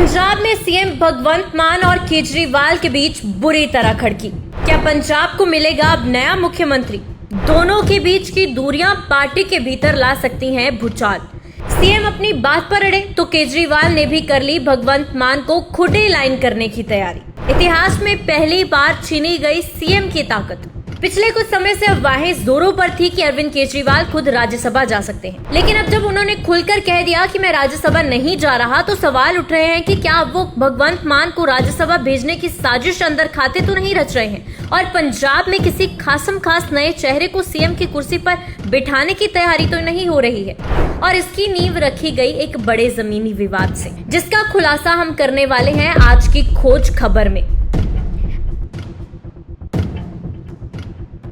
पंजाब में सीएम भगवंत मान और केजरीवाल के बीच बुरी तरह खड़की। क्या पंजाब को मिलेगा अब नया मुख्यमंत्री? दोनों के बीच की दूरियां पार्टी के भीतर ला सकती हैं भूचाल। सीएम अपनी बात पर अड़े तो केजरीवाल ने भी कर ली भगवंत मान को खुदे लाइन करने की तैयारी। इतिहास में पहली बार छीनी गई सीएम की ताकत। पिछले कुछ समय से अफवाहें जोरों पर थी कि अरविंद केजरीवाल खुद राज्यसभा जा सकते हैं, लेकिन अब जब उन्होंने खुलकर कह दिया कि मैं राज्यसभा नहीं जा रहा, तो सवाल उठ रहे हैं कि क्या अब वो भगवंत मान को राज्यसभा भेजने की साजिश अंदर खाते तो नहीं रच रहे हैं और पंजाब में किसी खासम खास नए चेहरे को सीएम की कुर्सी पर बिठाने की तैयारी तो नहीं हो रही है। और इसकी नींव रखी गई एक बड़े जमीनी विवाद से, जिसका खुलासा हम करने वाले हैं आज की खोज खबर में।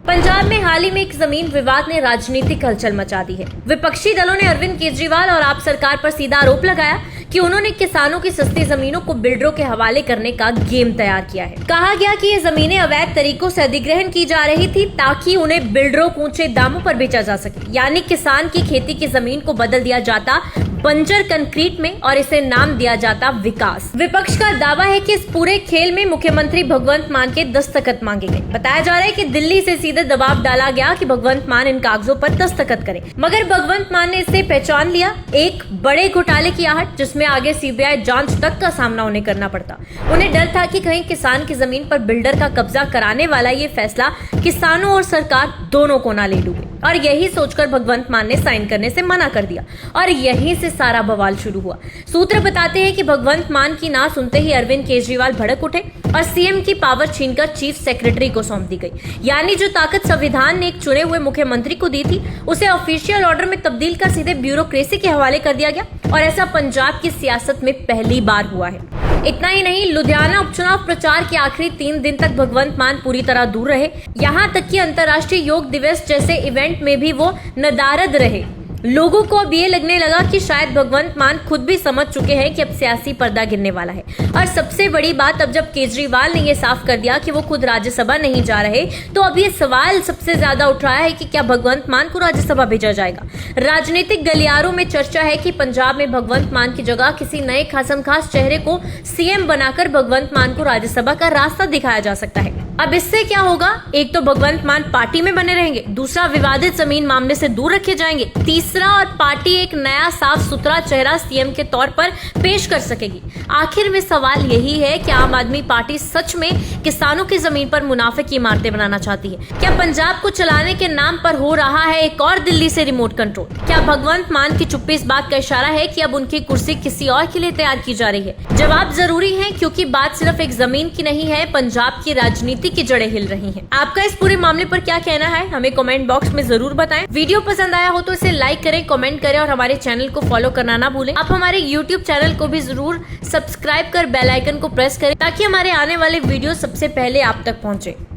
पंजाब में हाल ही में एक जमीन विवाद ने राजनीतिक हलचल मचा दी है। विपक्षी दलों ने अरविंद केजरीवाल और आप सरकार पर सीधा आरोप लगाया कि उन्होंने किसानों की सस्ती जमीनों को बिल्डरों के हवाले करने का गेम तैयार किया है। कहा गया कि ये जमीनें अवैध तरीकों से अधिग्रहण की जा रही थी ताकि उन्हें बिल्डरों को ऊंचे दामों पर बेचा जा सके, यानी किसान की खेती की जमीन को बदल दिया जाता बंजर कंक्रीट में और इसे नाम दिया जाता विकास। विपक्ष का दावा है कि इस पूरे खेल में मुख्यमंत्री भगवंत मान के दस्तखत मांगे गए। बताया जा रहा है कि दिल्ली से सीधे दबाव डाला गया कि भगवंत मान इन कागजों पर दस्तखत करें, मगर भगवंत मान ने इसे पहचान लिया एक बड़े घोटाले की आहट, जिसमें आगे सीबीआई जांच तक का सामना उन्हें करना पड़ता। उन्हें डर था कि कहीं किसान की जमीन पर बिल्डर का कब्जा कराने वाला ये फैसला किसानों और सरकार दोनों को ना ले डूबे, और यही सोचकर भगवंत मान ने साइन करने से मना कर दिया और यहीं से सारा बवाल शुरू हुआ। सूत्र बताते हैं कि भगवंत मान की ना सुनते ही अरविंद केजरीवाल भड़क उठे और सीएम की पावर छीनकर चीफ सेक्रेटरी को सौंप दी गई, यानी जो ताकत संविधान ने एक चुने हुए मुख्यमंत्री को दी थी उसे ऑफिशियल ऑर्डर में तब्दील कर सीधे ब्यूरोक्रेसी के हवाले कर दिया गया। और ऐसा पंजाब की सियासत में पहली बार हुआ है। इतना ही नहीं, लुधियाना उपचुनाव प्रचार के आखिरी 3 दिन तक भगवंत मान पूरी तरह दूर रहे। यहाँ तक कि अंतर्राष्ट्रीय योग दिवस जैसे इवेंट में भी वो नदारद रहे। लोगों को अब ये लगने लगा कि शायद भगवंत मान खुद भी समझ चुके हैं कि अब सियासी पर्दा गिरने वाला है। और सबसे बड़ी बात, अब जब केजरीवाल ने ये साफ कर दिया कि वो खुद राज्यसभा नहीं जा रहे, तो अब ये सवाल सबसे ज्यादा उठ रहा है कि क्या भगवंत मान को राज्यसभा भेजा जाएगा। राजनीतिक गलियारों में चर्चा है कि पंजाब में भगवंत मान की जगह किसी नए खासम खास चेहरे को सीएम बनाकर भगवंत मान को राज्यसभा का रास्ता दिखाया जा सकता है। अब इससे क्या होगा? एक तो भगवंत मान पार्टी में बने रहेंगे, दूसरा विवादित जमीन मामले से दूर रखे जाएंगे, तीसरा और पार्टी एक नया साफ सुथरा चेहरा सीएम के तौर पर पेश कर सकेगी। आखिर में सवाल यही है कि आम आदमी पार्टी सच में किसानों की जमीन पर मुनाफे की इमारतें बनाना चाहती है? क्या पंजाब को चलाने के नाम पर हो रहा है एक और दिल्ली से रिमोट कंट्रोल? क्या भगवंत मान की चुप्पी इस बात का इशारा है कि अब उनकी कुर्सी किसी और के लिए तैयार की जा रही है? जवाब जरूरी है, क्योंकि बात सिर्फ एक जमीन की नहीं है, पंजाब की राजनीति की जड़ें हिल रही हैं। आपका इस पूरे मामले पर क्या कहना है, हमें कमेंट बॉक्स में जरूर बताएं। वीडियो पसंद आया हो तो इसे लाइक करें, कमेंट करें और हमारे चैनल को फॉलो करना ना भूलें। आप हमारे YouTube चैनल को भी जरूर सब्सक्राइब कर बेल आइकन को प्रेस करें ताकि हमारे आने वाले वीडियो सबसे पहले आप तक पहुंचे।